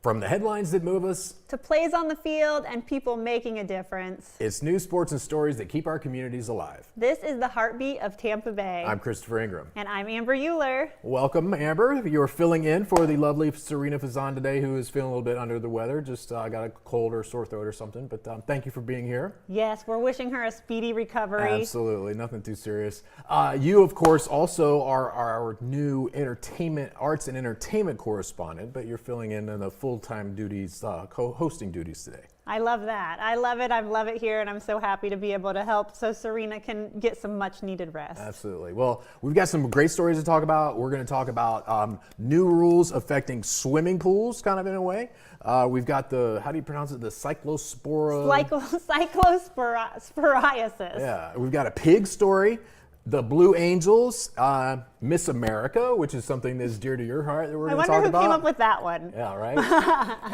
From the headlines that move us to plays on the field and people making a difference. It's news, sports, and stories that keep our communities alive. This is the heartbeat of Tampa Bay. I'm Christopher Ingram. And I'm Amber Uhler. Welcome, Amber. You're filling in for the lovely Serena Fazan today, who is feeling a little bit under the weather. Just got a cold or sore throat or something. But thank you for being here. Yes, we're wishing her a speedy recovery. Absolutely. Nothing too serious. You, of course, also are our new arts and entertainment correspondent, but you're filling in the full-time duties, co-hosting duties today. I love that. I love it. I love it here, and I'm so happy to be able to help so Serena can get some much-needed rest. Absolutely. Well, we've got some great stories to talk about. We're going to talk about new rules affecting swimming pools, kind of in a way. We've got how do you pronounce it? The cyclosporiasis. Yeah. We've got a pig story. The Blue Angels, Miss America, which is something that's dear to your heart that we're going to talk about. I wonder who came up with that one. Yeah, right?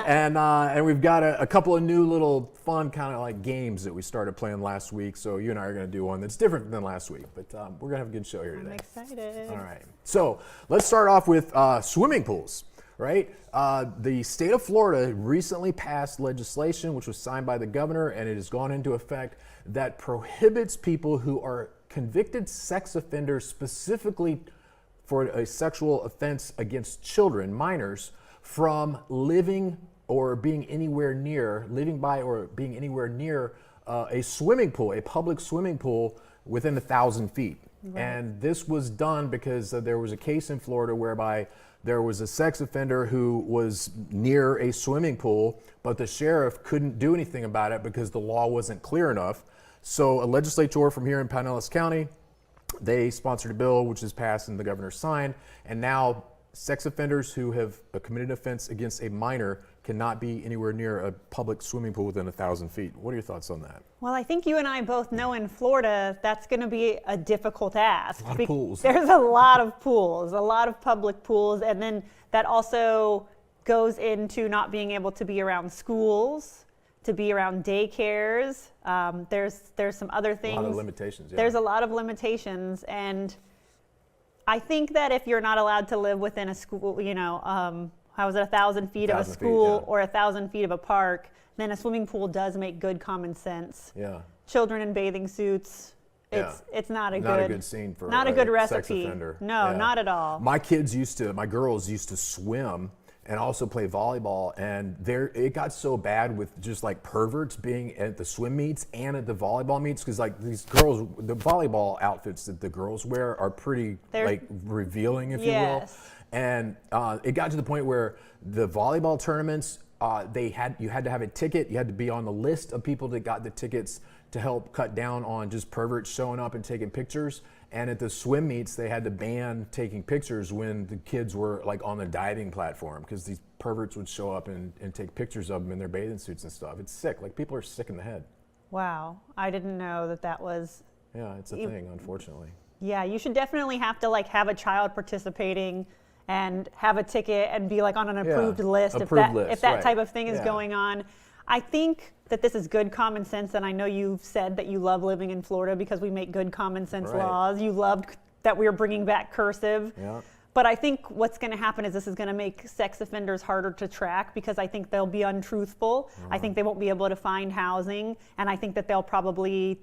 and we've got a couple of new little fun kind of like games that we started playing last week. So you and I are going to do one that's different than last week. But we're going to have a good show here today. I'm excited. All right. So let's start off with swimming pools, right? The state of Florida recently passed legislation, which was signed by the governor, and it has gone into effect, that prohibits people who are convicted sex offenders, specifically for a sexual offense against children, minors, from living by or being anywhere near a swimming pool, a public swimming pool within 1,000 feet. Right. And this was done because there was a case in Florida whereby there was a sex offender who was near a swimming pool, but the sheriff couldn't do anything about it because the law wasn't clear enough. So a legislature from here in Pinellas County, they sponsored a bill which is passed and the governor signed, and now sex offenders who have committed an offense against a minor cannot be anywhere near a public swimming pool within 1,000 feet. What are your thoughts on that? Well, I think you and I both know in Florida that's going to be a difficult ask. A lot of pools. There's a lot of pools, a lot of public pools, and then that also goes into not being able to be around schools, to be around daycares. There's some other things. A lot of limitations, yeah. There's a lot of limitations, and I think that if you're not allowed to live within a school, 1,000 feet of a school or 1,000 feet of a park, then a swimming pool does make good common sense. Yeah. Children in bathing suits. It's not a good scene for not a good recipe. Sex offender. No, not at all. My girls used to swim and also play volleyball, and it got so bad with just like perverts being at the swim meets and at the volleyball meets, because like these girls, the volleyball outfits that the girls wear are pretty like revealing, if you will. And it got to the point where the volleyball tournaments, you had to have a ticket. You had to be on the list of people that got the tickets to help cut down on just perverts showing up and taking pictures. And at the swim meets, they had to ban taking pictures when the kids were like on the diving platform, because these perverts would show up and take pictures of them in their bathing suits and stuff. It's sick. Like, people are sick in the head. Wow. I didn't know that was... Yeah, it's a thing, unfortunately. Yeah, you should definitely have to like have a child participating and have a ticket and be like on an approved list if that type of thing is going on. I think that this is good common sense, and I know you've said that you love living in Florida because we make good common sense laws. You loved that we are bringing back cursive. Yeah. But I think what's going to happen is this is going to make sex offenders harder to track, because I think they'll be untruthful. I think they won't be able to find housing, and I think that they'll probably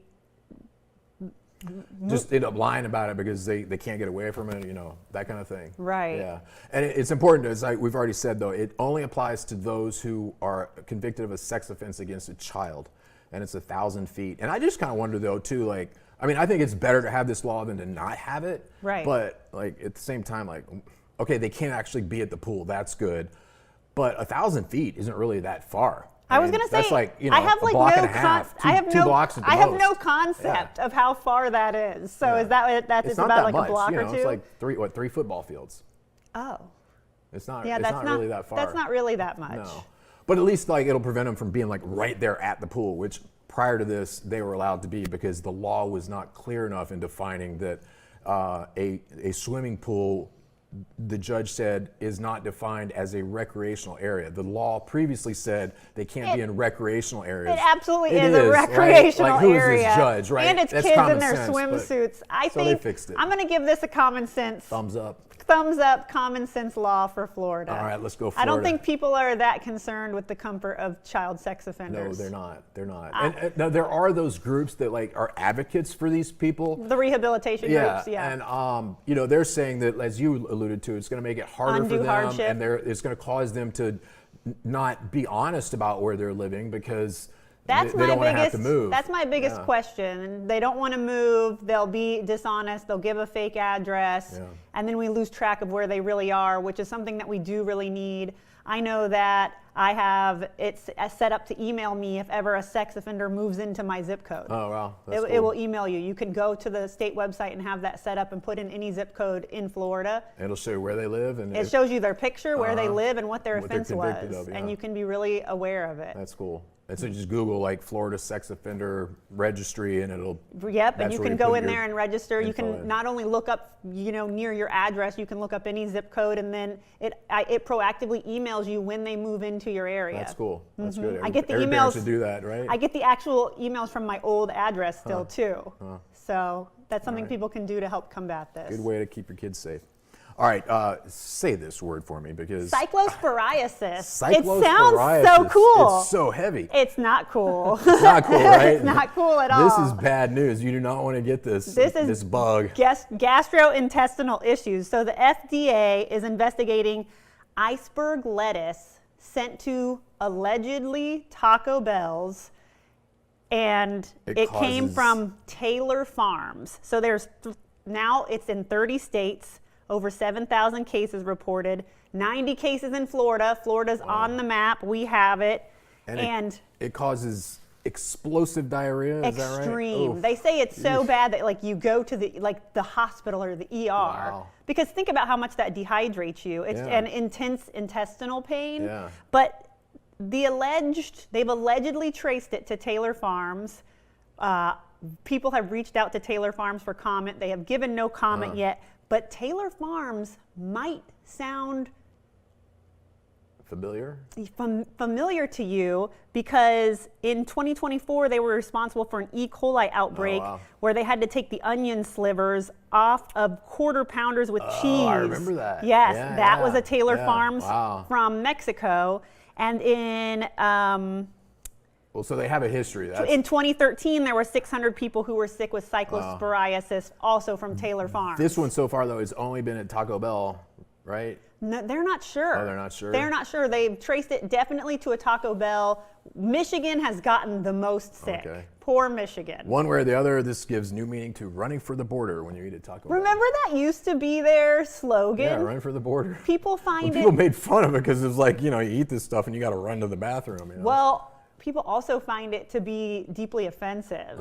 just end up lying about it because they can't get away from it, that kind of thing. Right. Yeah. And it's important, as we've already said, though, it only applies to those who are convicted of a sex offense against a child, and it's 1,000 feet. And I just kind of wonder, though, too, I think it's better to have this law than to not have it. Right. But at the same time, okay, they can't actually be at the pool. That's good. But 1,000 feet isn't really that far. I was going to say, that's like, I have a like block no and a half, two blocks at the I have most. no concept of how far that is. So is that it's about that like much. A block or two? It's like three football fields. Oh. It's not. Yeah, it's not really that far. That's not really that much. No, but at least it'll prevent them from being right there at the pool, which prior to this they were allowed to be, because the law was not clear enough in defining that a swimming pool the judge said is not defined as a recreational area. The law previously said they can't be in recreational areas. It absolutely is a recreational right? Like, who area. Is this judge, right? And it's That's kids in their sense, swimsuits. I so think they fixed it. I'm going to give this a common sense. Thumbs up. Thumbs up, common sense law for Florida. All right, let's go Florida. I don't think people are that concerned with the comfort of child sex No, offenders. they're not. They're not. And now there are those groups that like are advocates for these people. The rehabilitation groups, yeah. And you know, they're saying that, as you alluded to, it's going to make it harder Undue for them, hardship. and it's going to cause them to not be honest about where they're living because they don't want to have to move. That's my biggest question. They don't want to move. They'll be dishonest. They'll give a fake address. And then we lose track of where they really are, which is something that we do really need. I know that I have it set up to email me if ever a sex offender moves into my zip code. Oh, wow. It will email you. You can go to the state website and have that set up and put in any zip code in Florida. It'll show you where they live. And it shows you their picture, where they live, and what their offense convicted was. of, And you can be really aware of it. That's cool. And so just Google like Florida sex offender registry, and it'll. Yep, and you can go in there and register. You can in. not only look up, you know, near your address, you can look up any zip code, and then it proactively emails you when they move into your area. That's cool. That's good. I get the Every emails. parent should do that, right? I get the actual emails from my old address still too. So that's something people can do to help combat this. Good way to keep your kids safe. All right, say this word for me because cyclosporiasis. Cyclosporiasis. It sounds so cool. It's so heavy. It's not cool. It's not cool, right? It's not cool at all. This is bad news. You do not want to get this bug. Gastrointestinal issues. So the FDA is investigating iceberg lettuce sent to allegedly Taco Bell's, and it came from Taylor Farms. So now it's in 30 states. Over 7,000 cases reported, 90 cases in Florida. Florida's on the map. We have it. And it causes explosive diarrhea, is that right? Extreme. They say it's so bad that like you go to the hosptal or the ER. Wow. Because think about how much that dehydrates you. It's an intense intestinal pain. Yeah. But they've allegedly traced it to Taylor Farms. People have reached out to Taylor Farms for comment. They have given no comment yet. But Taylor Farms might sound familiar to you because in 2024 they were responsible for an E. coli outbreak where they had to take the onion slivers off of quarter pounders with cheese. I remember that. Yes, that was a Taylor Farms from Mexico. And in well, so they have a history. In 2013, there were 600 people who were sick with cyclosporiasis, also from Taylor Farms. This one so far, though, has only been at Taco Bell, right? No, they're not sure. Oh, they're not sure? They're not sure. They've traced it definitely to a Taco Bell. Michigan has gotten the most sick. Okay. Poor Michigan. One way or the other, this gives new meaning to running for the border when you eat at Taco Bell. Remember that used to be their slogan? Yeah, run for the border. People People made fun of it because it was like, you know, you eat this stuff and you got to run to the bathroom. You know? Well, people also find it to be deeply offensive.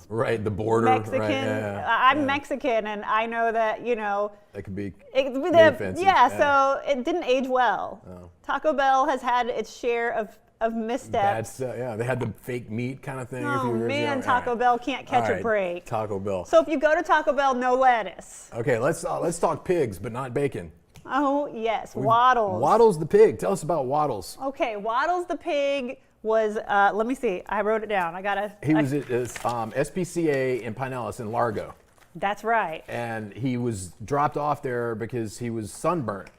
Right, the border. Mexican. Right, I'm Mexican, and I know that, you know. That could be offensive. Yeah, so it didn't age well. Taco Bell has had its share of missteps. They had the fake meat kind of thing. Oh man, Taco Bell can't catch a break. Taco Bell. So if you go to Taco Bell, no lettuce. Okay, let's talk pigs, but not bacon. Oh yes, Waddles. Waddles the pig. Tell us about Waddles. Okay, Waddles the pig was, let me see, I wrote it down. He was at SPCA in Pinellas in Largo. That's right. And he was dropped off there because he was sunburnt.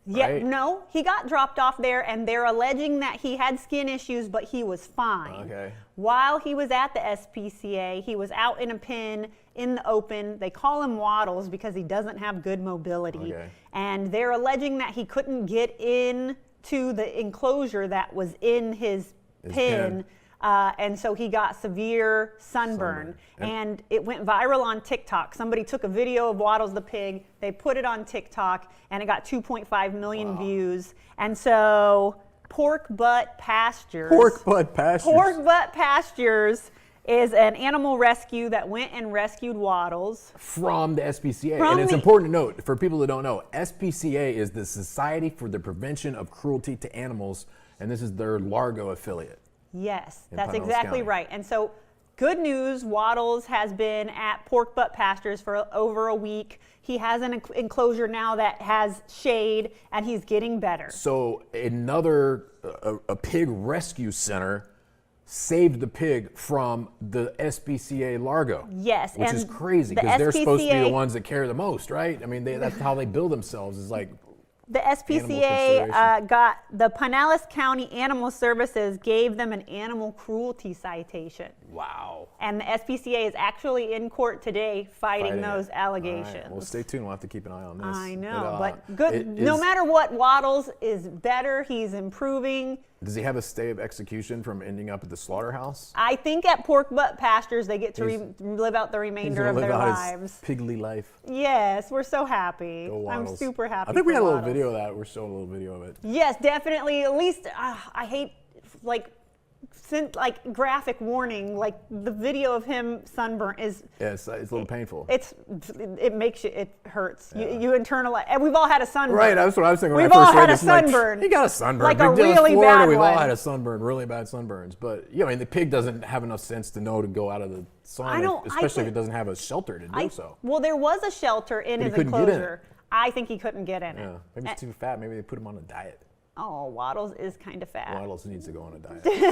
Yeah, right? No, he got dropped off there, and they're alleging that he had skin issues, but he was fine. Okay. While he was at the SPCA, he was out in a pen in the open. They call him Waddles because he doesn't have good mobility. Okay. And they're alleging that he couldn't get in to the enclosure that was in his pen. And so he got severe sunburn. And it went viral on TikTok. Somebody took a video of Waddles the pig, they put it on TikTok, and it got 2.5 million views. And so Pork Butt Pastures is an animal rescue that went and rescued Waddles. From the SPCA. And it's important to note, for people that don't know, SPCA is the Society for the Prevention of Cruelty to Animals, and this is their Largo affiliate. Yes, that's exactly right. And so good news, Waddles has been at pork butt pastures for over a week. He has an enclosure now that has shade, and he's getting better. So another a pig rescue center saved the pig from the SPCA Largo. Yes, which and is crazy because they're supposed to be the ones that care the most, right? I mean, that's how they build themselves. Is like the SPCA got the Pinellas County Animal Services gave them an animal cruelty citation. Wow. And the SPCA is actually in court today fighting those allegations. Right. Well, stay tuned. We'll have to keep an eye on this. I know, but good. No matter what, Waddles is better. He's improving. Does he have a stay of execution from ending up at the slaughterhouse? I think at pork butt pastures they get to live out the remainder of their lives. His pigly life. Yes, we're so happy. I'm super happy. I think we had a little Waddles. video of that. We're showing a little video of it. Yes, definitely. At least I hate like graphic warning, like the video of him sunburnt is. Yeah, it's a little painful. It makes you, it hurts. Yeah. You internalize, and we've all had a sunburn. Right, that's what I was thinking. We've all had a sunburn. He got a sunburn. Like a really bad one. We've all had a sunburn, really bad sunburns. But I mean, the pig doesn't have enough sense to know to go out of the sun, especially if it doesn't have a shelter to do so. Well, there was a shelter in his enclosure. I think he couldn't get in it. Yeah, maybe he's too fat. Maybe they put him on a diet. Oh, Waddles is kind of fat. Waddles needs to go on a diet. Pig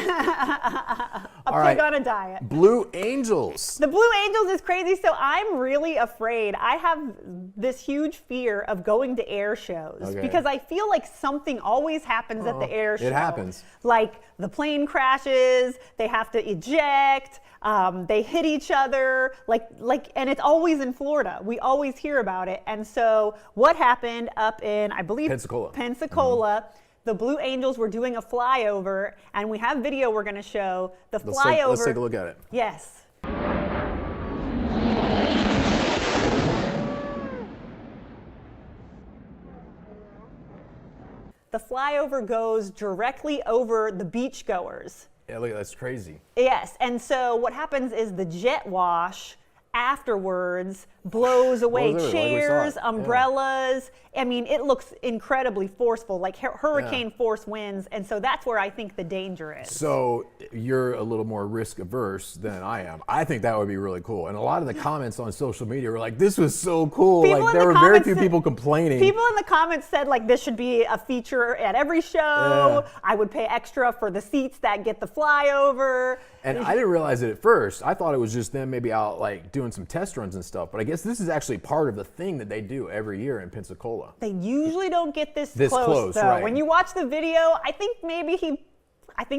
on a diet. Blue Angels. The Blue Angels is crazy. So I'm really afraid. I have this huge fear of going to air shows because I feel like something always happens at the air show. It happens. Like the plane crashes, they have to eject, they hit each other, and it's always in Florida. We always hear about it. And so what happened up in, I believe, Pensacola. Mm-hmm. The Blue Angels were doing a flyover, and we have video we're going to show. The flyover. Let's take a look at it. Yes. The flyover goes directly over the beachgoers. Yeah, look, that's crazy. Yes, and so what happens is the jet wash afterwards blows away chairs, umbrellas. I mean, it looks incredibly forceful, like hurricane force winds, and so that's where I think the danger is. So you're a little more risk averse than I am. I think that would be really cool. And a lot of the comments on social media were like, this was so cool. Like there were very few people complaining. People in the comments said like this should be a feature at every show. I would pay extra for the seats that get the flyover. And I didn't realize it at first. I thought it was just them maybe out like doing some test runs and stuff. But I guess this is actually part of the thing that they do every year in Pensacola. They usually don't get this close though. Right. When you watch the video, I think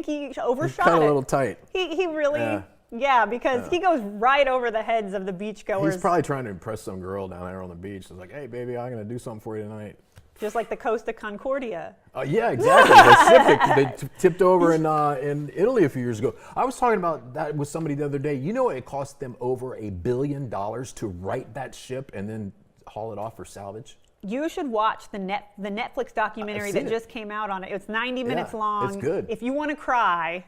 he overshot He's kind of a little tight. He really, because he goes right over the heads of the beachgoers. He's probably trying to impress some girl down there on the beach. It's like, hey, baby, I'm going to do something for you tonight. Just like the Costa Concordia. Yeah, exactly. They tipped over in Italy a few years ago. I was talking about that with somebody the other day. You know, it cost them over $1 billion to right that ship and then haul it off for salvage. You should watch the Netflix documentary that just came out on it. It's 90 minutes long. It's good. If you want to cry,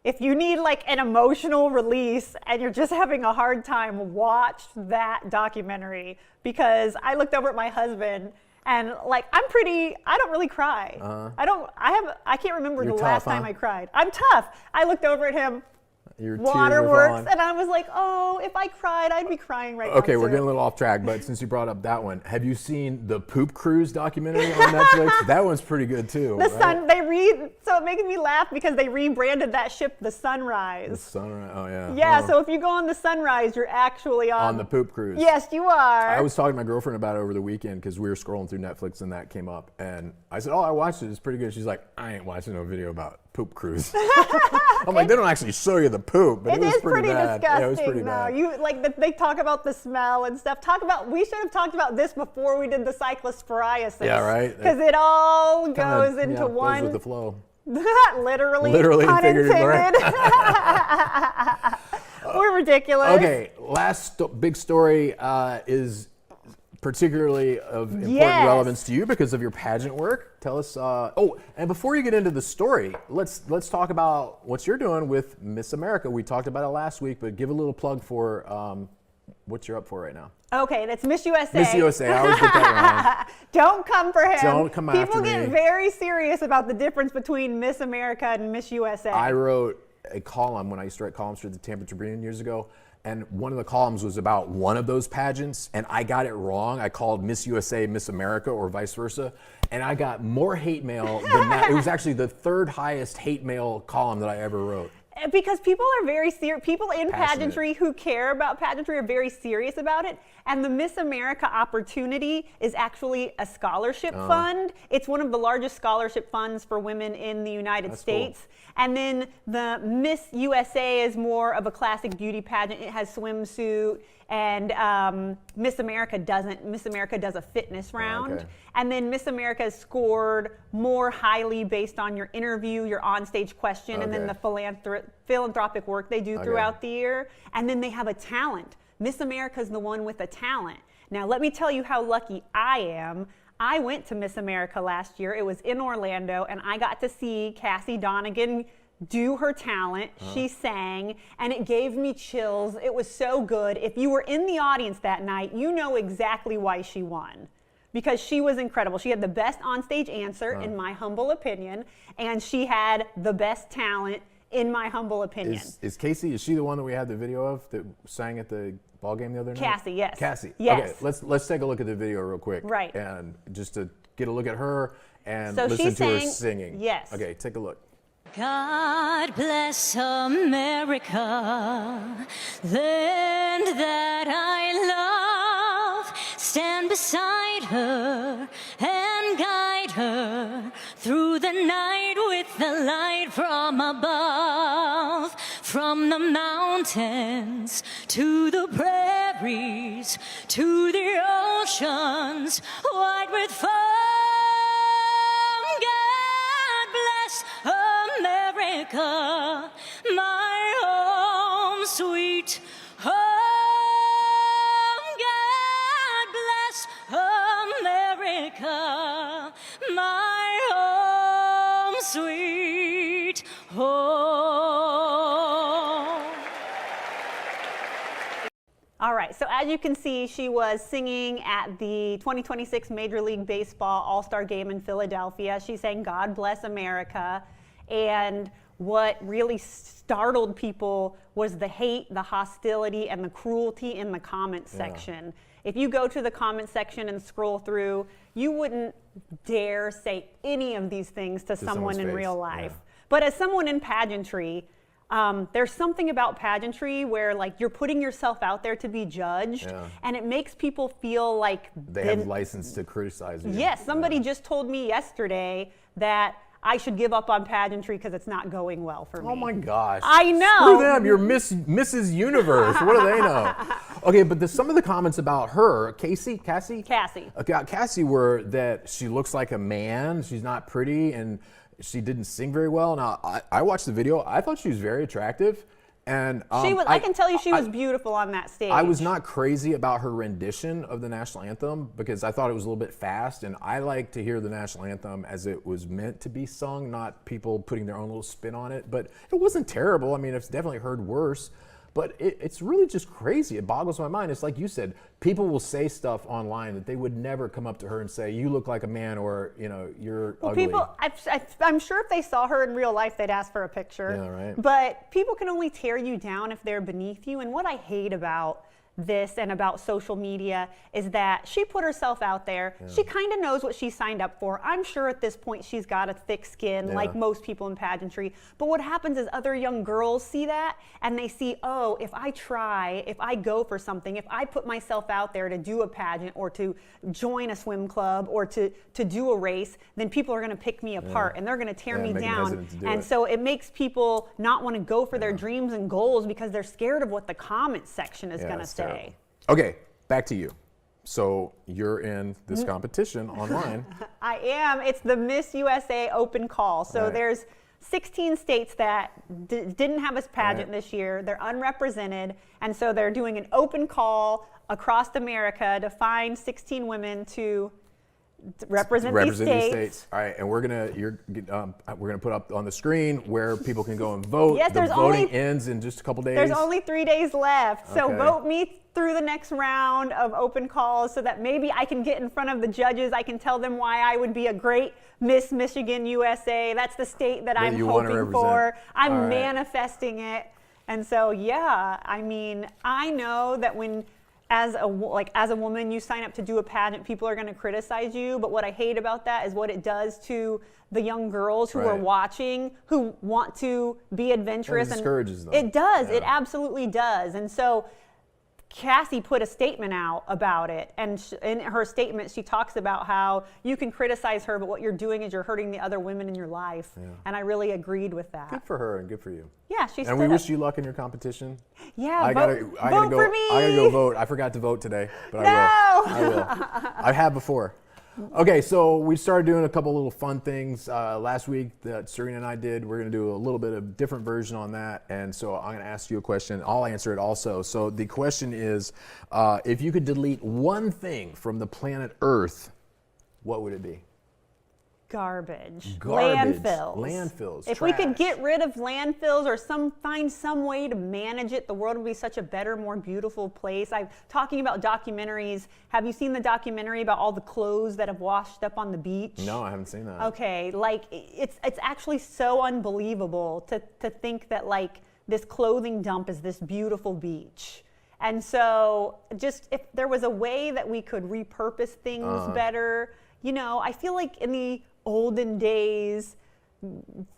if you need like an emotional release and you're just having a hard time, watch that documentary. Because I looked over at my husband and like I don't really cry. I can't remember the last time I cried. I'm tough. I looked over at him. Waterworks, and I was like, oh, if I cried, I'd be crying right now. Okay, we're getting a little off track, but since you brought up that one, have you seen the Poop Cruise documentary on Netflix? That one's pretty good too. So it makes me laugh because they rebranded that ship the Sunrise. The Sunrise, oh yeah. Yeah, so if you go on the Sunrise, you're actually on the Poop Cruise. Yes, you are. I was talking to my girlfriend about it over the weekend because we were scrolling through Netflix and that came up, and I said, oh, I watched it. It's pretty good. She's like, I ain't watching no video about Poop Cruise. I'm like, they don't actually show you the poop, but it was pretty bad. Disgusting, yeah, it was pretty bad. You they talk about the smell and stuff. We should have talked about this before we did the cyclist psoriasis. Yeah, right. Because it all goes into one. Goes with the flow. Literally, pun intended. We're ridiculous. Okay, last big story is particularly of important relevance to you because of your pageant work. Tell us. And before you get into the story, let's talk about what you're doing with Miss America. We talked about it last week, but give a little plug for what you're up for right now. Okay, that's Miss USA. Miss USA. I always get that wrong. Don't come for him. Don't come after me. People get very serious about the difference between Miss America and Miss USA. I wrote a column when I used to write columns for the Tampa Tribune years ago. And one of the columns was about one of those pageants, and I got it wrong. I called Miss USA Miss America, or vice versa, and I got more hate mail than that. It was actually the third highest hate mail column that I ever wrote. Because people are very serious. People in Passionate. pageantry who care about pageantry are very serious about it. And the Miss America opportunity is actually a scholarship fund. It's one of the largest scholarship funds for women in the United States. Cool. And then the Miss USA is more of a classic beauty pageant. It has swimsuit. And Miss America doesn't. Miss America does a fitness round. Okay. And then Miss America is scored more highly based on your interview, your onstage question, and then the philanthropic work they do throughout the year. And then they have a talent. Miss America is the one with a talent. Now, let me tell you how lucky I am. I went to Miss America last year. It was in Orlando, and I got to see Cassie Donegan do her talent. She sang, and it gave me chills. It was so good. If you were in the audience that night, you know exactly why she won. Because she was incredible. She had the best onstage answer, in my humble opinion, and she had the best talent, in my humble opinion. Is Casey, is she the one that we had the video of that sang at the ball game the other night? Cassie, yes. Cassie. Yes. Okay, let's take a look at the video real quick. Right. And just to get a look at her and So listen she to her sang- singing. yes. Okay, take a look. God bless America, land that I love. Stand beside her and guide her through the night with the light from above. From the mountains to the prairies to the oceans white with foam. America, my home, sweet home. God bless America, my home, sweet home. All right, so as you can see, she was singing at the 2026 Major League Baseball All-Star Game in Philadelphia. She sang God Bless America. And what really startled people was the hate, the hostility, and the cruelty in the comments section. If you go to the comment section and scroll through, you wouldn't dare say any of these things to someone in real life. But as someone in pageantry, there's something about pageantry where like you're putting yourself out there to be judged, and it makes people feel like they have license to criticize you. Yes, somebody just told me yesterday that I should give up on pageantry because it's not going well for me. Oh my gosh. I know. Screw them. You're Mrs. Universe. What do they know? Okay, but some of the comments about her, Cassie? Cassie. About Cassie were that she looks like a man, she's not pretty, and she didn't sing very well. Now, I watched the video. I thought she was very attractive. And she was, I can tell you she was beautiful on that stage. I was not crazy about her rendition of the national anthem because I thought it was a little bit fast, and I like to hear the national anthem as it was meant to be sung, not people putting their own little spin on it. But it wasn't terrible. I mean, I've definitely heard worse. But it's really just crazy. It boggles my mind. It's like you said, people will say stuff online that they would never come up to her and say, you look like a man, or, you know, you're ugly. People, I'm sure if they saw her in real life, they'd ask for a picture. Yeah, right. But people can only tear you down if they're beneath you. And what I hate about this and about social media is that she put herself out there. She kind of knows what she signed up for. I'm sure at this point she's got a thick skin like most people in pageantry. But what happens is other young girls see that and they see, oh, if I try, if I go for something, if I put myself out there to do a pageant or to join a swim club or to do a race, then people are going to pick me apart and they're going to tear me down. And so it makes people not want to go for their dreams and goals because they're scared of what the comment section is going to say. Okay, back to you. So you're in this competition online. I am. It's the Miss USA Open Call. So there's 16 states that didn't have a pageant this year. They're unrepresented. And so they're doing an open call across America to find 16 women to, represent these states. All right, and we're gonna put up on the screen where people can go and vote. Yes, the voting ends in just a couple days. There's only 3 days left, so Okay. vote me through the next round of open calls so that maybe I can get in front of the judges. I can tell them why I would be a great Miss Michigan USA. That's the state that I'm hoping for. I'm manifesting it. And so, yeah, I mean, I know that when as a woman you sign up to do a pageant, people are going to criticize you, but what I hate about that is what it does to the young girls who are watching, who want to be adventurous. It discourages them. It does. It absolutely does. And so Cassie put a statement out about it, and in her statement she talks about how you can criticize her, but what you're doing is you're hurting the other women in your life. And I really agreed with that. Good for her and good for you. Yeah, she's. And we wish you luck in your competition. Yeah, vote for me. I gotta go vote. I forgot to vote today, but No! I will. I have before. Okay, so we started doing a couple little fun things last week that Serena and I did. We're going to do a little bit of different version on that, and so I'm going to ask you a question. I'll answer it also. So the question is, if you could delete one thing from the planet Earth, what would it be? Garbage. Landfills. If we could get rid of landfills or find some way to manage it, the world would be such a better, more beautiful place. I'm talking about documentaries. Have you seen the documentary about all the clothes that have washed up on the beach? No, I haven't seen that. Okay, like it's actually so unbelievable to think that like this clothing dump is this beautiful beach. And so just if there was a way that we could repurpose things better, you know, I feel like in the olden days,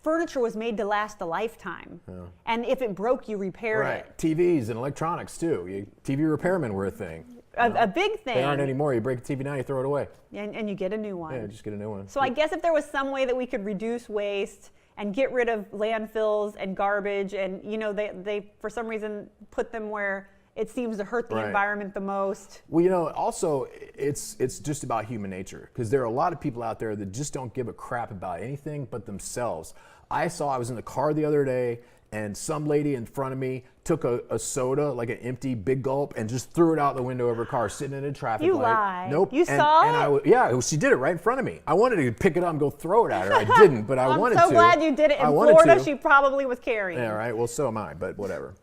furniture was made to last a lifetime. And if it broke, you repair it. TVs and electronics too. TV repairmen were a thing. A big thing. They aren't anymore. You break a TV now, you throw it away. And you get a new one. Yeah, just get a new one. So I guess if there was some way that we could reduce waste and get rid of landfills and garbage, and you know, they for some reason put them where it seems to hurt the environment the most. Well, you know, also it's just about human nature, because there are a lot of people out there that just don't give a crap about anything but themselves. I was in the car the other day, and some lady in front of me took a soda, like an empty big gulp, and just threw it out the window of her car, sitting in a traffic light. You lie. Nope. You saw it? Yeah, she did it right in front of me. I wanted to pick it up and go throw it at her. I didn't, but I wanted to. I'm so glad you did it. In Florida, she probably was carrying. Yeah, right. Well, so am I, but whatever.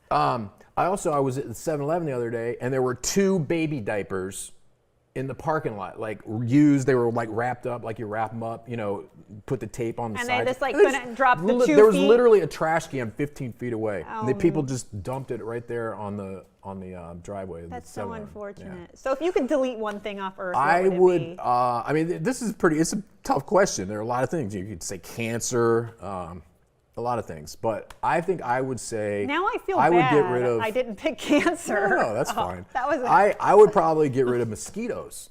I was at the 7-Eleven the other day, and there were 2 baby diapers in the parking lot, like used. They were like wrapped up, like you wrap them up, you know, put the tape on the side. And they just like couldn't drop the 2 feet. There was literally a trash can 15 feet away. And the people just dumped it right there on the driveway. That's so unfortunate. Yeah. So if you could delete one thing off Earth, I what would it be? I mean, it's a tough question. There are a lot of things. You could say cancer, a lot of things, but I think I would say now I feel bad. Would get rid of. I didn't pick cancer. No, that's fine. That was. I would probably get rid of mosquitoes.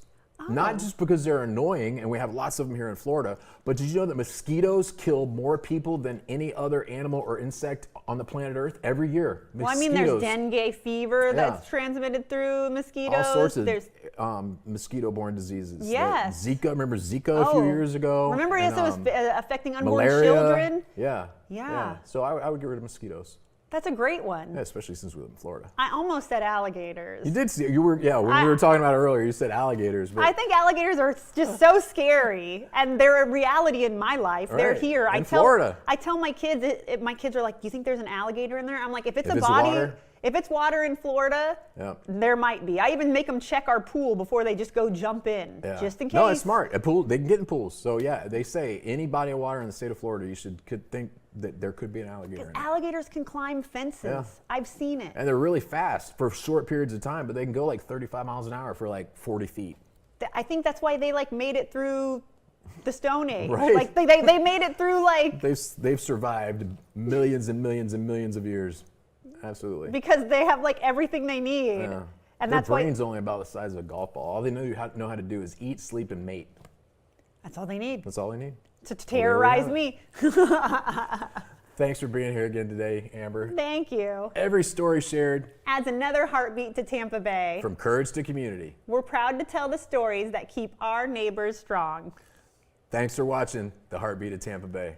Not just because they're annoying, and we have lots of them here in Florida, but did you know that mosquitoes kill more people than any other animal or insect on the planet Earth every year? Well, I mean, there's dengue fever that's transmitted through mosquitoes. All sorts of mosquito-borne diseases. Yes. Zika, remember Zika a few years ago? Remember, it was affecting unborn malaria, children? Yeah. So I would get rid of mosquitoes. That's a great one. Yeah, especially since we live in Florida. I almost said alligators. You did see, when we were talking about it earlier, you said alligators. But I think alligators are just so scary, and they're a reality in my life. Right. They're here. Florida. I tell my kids, my kids are like, do you think there's an alligator in there? I'm like, if it's water in Florida, there might be. I even make them check our pool before they just go jump in, just in case. No, it's smart. A pool, they can get in pools. So yeah, they say any body of water in the state of Florida, you could think that there could be an alligator in it. Alligators can climb fences. Yeah. I've seen it. And they're really fast for short periods of time, but they can go like 35 miles an hour for like 40 feet. I think that's why they like made it through the Stone Age. Right. Like they made it through like... They've survived millions and millions and millions of years. Absolutely. Because they have like everything they need. Yeah. And their brain's only about the size of a golf ball. All they know how to do is eat, sleep, and mate. That's all they need. That's all they need. To terrorize me. Thanks for being here again today, Amber. Thank you. Every story shared adds another heartbeat to Tampa Bay. From courage to community. We're proud to tell the stories that keep our neighbors strong. Thanks for watching The Heartbeat of Tampa Bay.